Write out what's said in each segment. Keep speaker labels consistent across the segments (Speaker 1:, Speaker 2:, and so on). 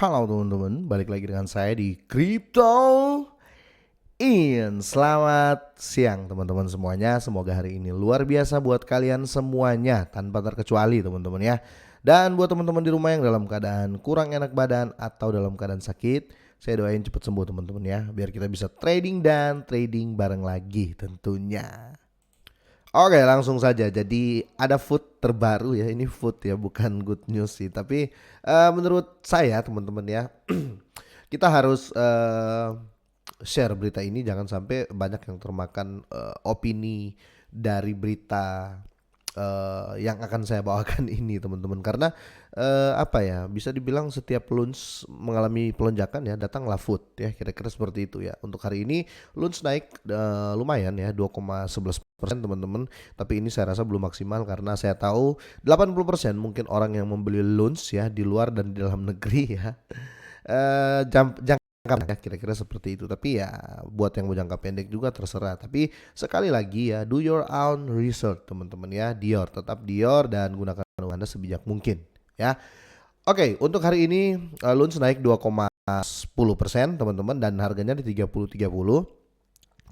Speaker 1: Halo teman-teman, balik lagi dengan saya di Crypto In. Selamat siang teman-teman semuanya. Semoga hari ini luar biasa buat kalian semuanya tanpa terkecuali teman-teman ya. Dan buat teman-teman di rumah yang dalam keadaan kurang enak badan atau dalam keadaan sakit, saya doain cepat sembuh teman-teman ya, biar kita bisa trading dan trading bareng lagi tentunya. Oke, langsung saja. Jadi ada food terbaru ya. Ini food ya, bukan good news sih. Tapi menurut saya teman-teman ya, kita harus share berita ini jangan sampai banyak yang termakan opini dari berita yang akan saya bawakan ini teman-teman, karena apa ya, bisa dibilang setiap lunch mengalami pelonjakan ya, datanglah food ya, kira-kira seperti itu ya. Untuk hari ini lunch naik lumayan ya, 2,11% teman-teman, tapi ini saya rasa belum maksimal karena saya tahu 80% mungkin orang yang membeli lunch ya di luar dan di dalam negeri ya, jangka ya, kira-kira seperti itu. Tapi ya buat yang mau jangka pendek juga terserah. Tapi sekali lagi ya, do your own research teman-teman ya. Dior, tetap Dior dan gunakan uang Anda sebijak mungkin ya. Oke, untuk hari ini Lunds naik 2,10% teman-teman, dan harganya di 30.30.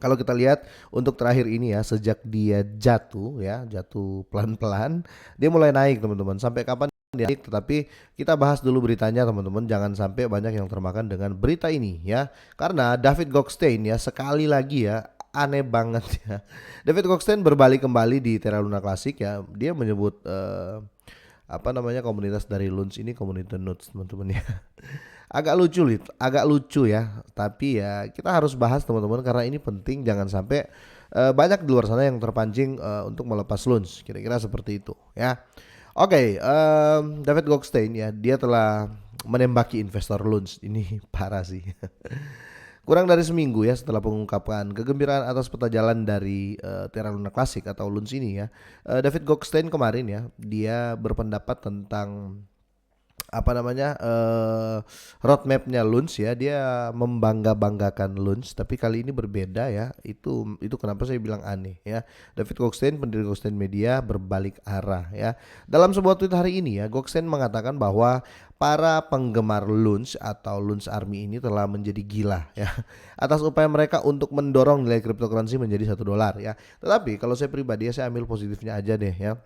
Speaker 1: Kalau kita lihat untuk terakhir ini ya, sejak dia jatuh ya, jatuh pelan-pelan, dia mulai naik teman-teman. Sampai kapan dia naik? Tetapi kita bahas dulu beritanya teman-teman. Jangan sampai banyak yang termakan dengan berita ini ya. Karena David Goldstein ya, sekali lagi ya, aneh banget ya. David Goldstein berbalik kembali di Terra Luna Classic ya. Dia menyebut apa namanya, komunitas dari Lunds ini komunitas nuts teman-teman ya. Agak lucu ya. Tapi ya kita harus bahas teman-teman karena ini penting. Jangan sampai banyak di luar sana yang terpancing untuk melepas Lunds. Kira-kira seperti itu ya. Oke, David Goldstein ya, dia telah menembaki investor Lunds. Ini parah sih. Kurang dari seminggu ya setelah pengungkapkan kegembiraan atas peta jalan dari Terra Luna Classic atau Lunds ini ya, David Goldstein kemarin ya, dia berpendapat tentang apa namanya, roadmapnya Lunds ya. Dia membangga-banggakan Lunds, tapi kali ini berbeda ya. Itu kenapa saya bilang aneh ya. David Goldstein, pendiri Goldstein Media, berbalik arah ya. Dalam sebuah tweet hari ini ya, Goldstein mengatakan bahwa para penggemar Lunds atau Lunds Army ini telah menjadi gila ya atas upaya mereka untuk mendorong nilai cryptocurrency menjadi $1 ya. Tetapi kalau saya pribadi ya, saya ambil positifnya aja deh ya.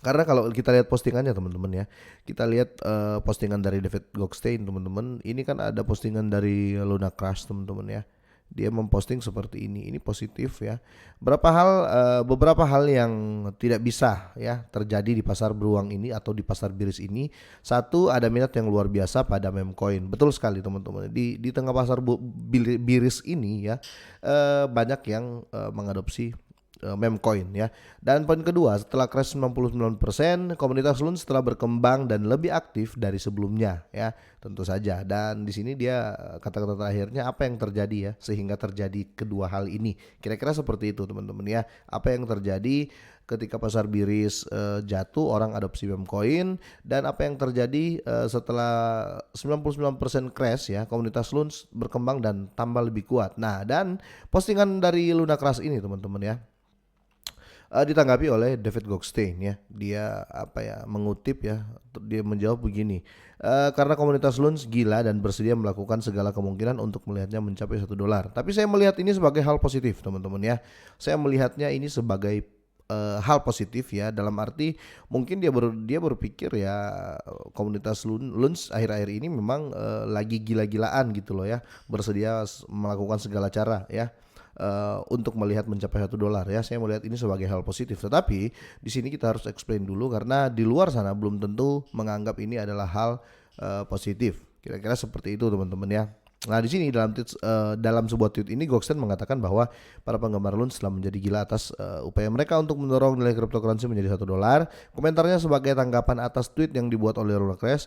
Speaker 1: Karena kalau kita lihat postingannya teman-teman ya, kita lihat postingan dari David Goldstein teman-teman, ini kan ada postingan dari Luna Crash teman-teman ya. Dia memposting seperti ini positif ya. Beberapa hal yang tidak bisa ya terjadi di pasar beruang ini atau di pasar biris ini. Satu, ada minat yang luar biasa pada meme coin. Betul sekali teman-teman. Di tengah pasar biris ini ya, banyak yang mengadopsi meme coin ya. Dan poin kedua, setelah crash 99%, komunitas Lunds setelah berkembang dan lebih aktif dari sebelumnya ya, tentu saja. Dan di sini dia kata-kata terakhirnya, apa yang terjadi ya sehingga terjadi kedua hal ini. Kira-kira seperti itu teman-teman ya. Apa yang terjadi ketika pasar biris jatuh, orang adopsi meme coin, dan apa yang terjadi setelah 99% crash ya, komunitas Lunds berkembang dan tambah lebih kuat. Nah, dan postingan dari Luna Crash ini teman-teman ya, ditanggapi oleh David Goldstein ya. Dia apa ya, mengutip ya, dia menjawab begini, karena komunitas Lunds gila dan bersedia melakukan segala kemungkinan untuk melihatnya mencapai $1. Tapi saya melihat ini sebagai hal positif teman-teman ya. Saya melihatnya ini sebagai hal positif ya, dalam arti mungkin dia berpikir ya, komunitas Lunds akhir-akhir ini memang lagi gila-gilaan gitu loh ya, bersedia melakukan segala cara ya untuk melihat mencapai $1 ya. Saya melihat ini sebagai hal positif. Tetapi di sini kita harus explain dulu karena di luar sana belum tentu menganggap ini adalah hal positif. Kira-kira seperti itu teman-teman ya. Nah di sini dalam sebuah tweet ini, Goldstein mengatakan bahwa para penggemar Lunds telah menjadi gila atas upaya mereka untuk mendorong nilai cryptocurrency menjadi $1. Komentarnya sebagai tanggapan atas tweet yang dibuat oleh Luna Crash,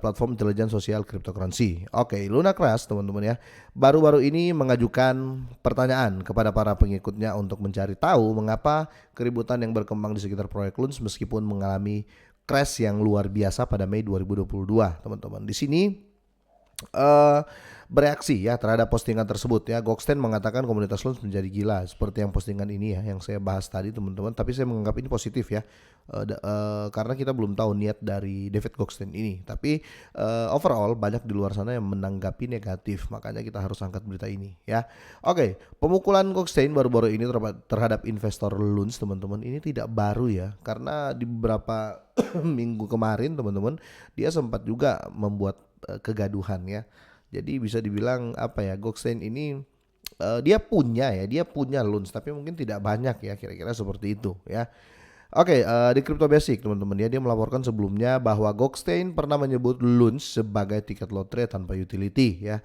Speaker 1: platform intelijen sosial cryptocurrency. Oke, Luna Crash teman-teman ya, baru-baru ini mengajukan pertanyaan kepada para pengikutnya untuk mencari tahu mengapa keributan yang berkembang di sekitar proyek Lunds meskipun mengalami crash yang luar biasa pada Mei 2022, teman-teman. Di sini eh bereaksi ya terhadap postingan tersebut ya. Goxten mengatakan komunitas Luns menjadi gila seperti yang postingan ini ya yang saya bahas tadi teman-teman. Tapi saya menganggap ini positif ya. Karena kita belum tahu niat dari David Goxten ini. Tapi overall banyak di luar sana yang menanggapi negatif. Makanya kita harus angkat berita ini ya. Oke, pemukulan Goxten baru-baru ini terhadap investor Luns teman-teman ini tidak baru ya. Karena di beberapa minggu kemarin teman-teman dia sempat juga membuat kegaduhan ya. Jadi bisa dibilang apa ya, Goxen ini dia punya Luns tapi mungkin tidak banyak ya, kira-kira seperti itu ya. Oke, di Crypto Basic teman-teman ya, dia melaporkan sebelumnya bahwa Goxstein pernah menyebut Luns sebagai tiket lotre tanpa utility ya,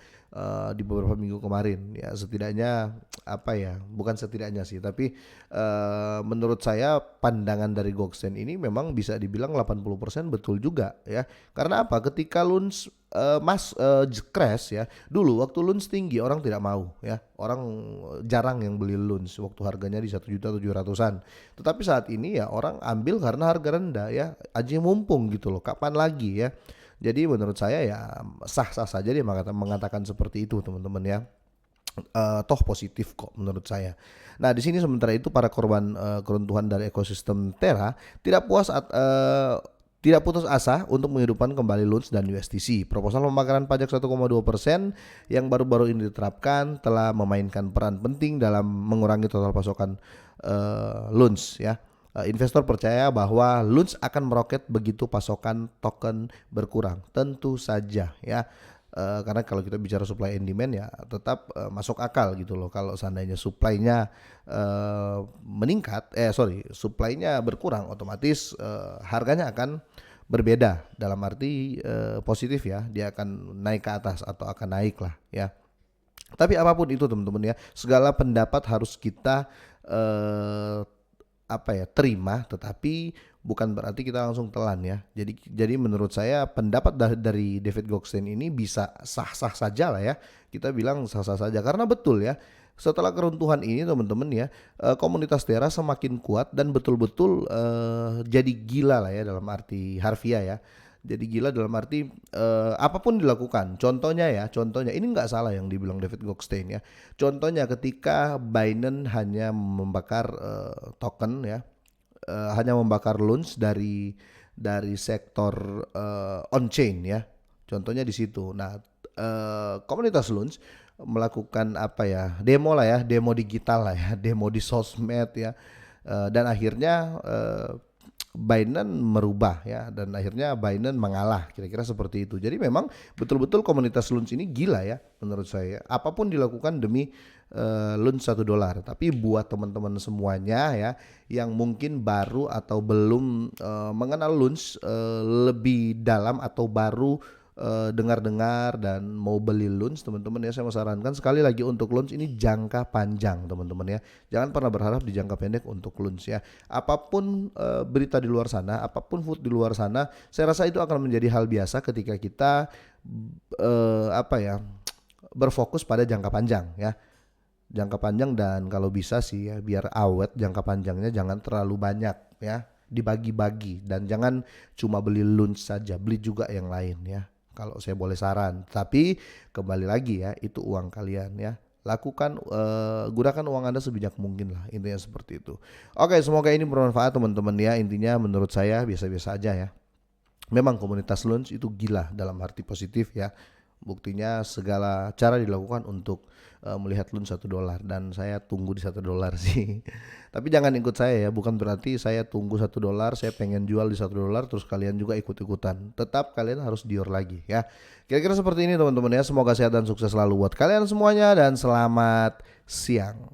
Speaker 1: di beberapa minggu kemarin ya. Setidaknya apa ya, bukan setidaknya sih, tapi menurut saya pandangan dari Goxstein ini memang bisa dibilang 80% betul juga ya. Karena apa? Ketika Luns crash ya, dulu waktu Luns tinggi orang tidak mau ya, orang jarang yang beli Luns waktu harganya di 1.700.000-an. Tetapi saat ini ya orang ambil karena harga rendah ya, aji mumpung gitu loh, kapan lagi ya. Jadi menurut saya ya sah-sah saja dia mengatakan seperti itu teman-teman ya. Toh positif kok menurut saya. Nah di sini sementara itu para korban keruntuhan dari ekosistem Terra tidak putus asa untuk menghidupkan kembali Luns dan USDC. Proposal pembakaran pajak 1,2% yang baru-baru ini diterapkan telah memainkan peran penting dalam mengurangi total pasokan Luns ya. Investor percaya bahwa Luns akan meroket begitu pasokan token berkurang. Tentu saja ya. Karena kalau kita bicara supply and demand ya tetap masuk akal gitu loh. Kalau seandainya supply-nya supply-nya berkurang, otomatis harganya akan berbeda, dalam arti positif ya, dia akan naik ke atas atau akan naik lah ya. Tapi apapun itu teman-teman ya, segala pendapat harus kita terima, tetapi bukan berarti kita langsung telan ya. Jadi menurut saya pendapat dari David Goxten ini bisa sah-sah saja lah ya. Kita bilang sah-sah saja karena betul ya. Setelah keruntuhan ini teman-teman ya, komunitas Terra semakin kuat dan betul-betul jadi gila lah ya, dalam arti harfiah ya. Jadi gila dalam arti apapun dilakukan. Contohnya ini nggak salah yang dibilang David Goxten ya. Contohnya ketika Binance hanya membakar token ya, hanya membakar Luns dari sektor on chain ya. Contohnya di situ. Nah, komunitas Luns melakukan demo lah ya, demo digital lah ya, demo di sosmed ya. Dan akhirnya Binance merubah ya, dan akhirnya Binance mengalah, kira-kira seperti itu. Jadi memang betul-betul komunitas Luns ini gila ya menurut saya. Apapun dilakukan demi Luns $1. Tapi buat teman-teman semuanya ya yang mungkin baru atau belum mengenal Luns lebih dalam atau baru dengar-dengar dan mau beli Luns, teman-teman ya, saya mau sarankan sekali lagi untuk Luns ini jangka panjang teman-teman ya. Jangan pernah berharap di jangka pendek untuk Luns ya. Apapun berita di luar sana, apapun food di luar sana, saya rasa itu akan menjadi hal biasa ketika kita berfokus pada jangka panjang ya. Jangka panjang, dan kalau bisa sih ya biar awet jangka panjangnya jangan terlalu banyak ya. Dibagi-bagi dan jangan cuma beli Luns saja, beli juga yang lain ya. Kalau saya boleh saran, tapi kembali lagi ya, itu uang kalian ya. Lakukan, gunakan uang Anda sebijak mungkin lah, intinya seperti itu. Oke, semoga ini bermanfaat teman-teman ya. Intinya menurut saya biasa-biasa aja ya. Memang komunitas Luns itu gila dalam arti positif ya. Buktinya segala cara dilakukan untuk melihat Luns $1, dan saya tunggu di $1 sih. Tapi jangan ikut saya ya, bukan berarti saya tunggu $1, saya pengen jual di $1 terus kalian juga ikut-ikutan. Tetap kalian harus dior lagi ya. Kira-kira seperti ini teman-teman ya. Semoga sehat dan sukses selalu buat kalian semuanya, dan selamat siang.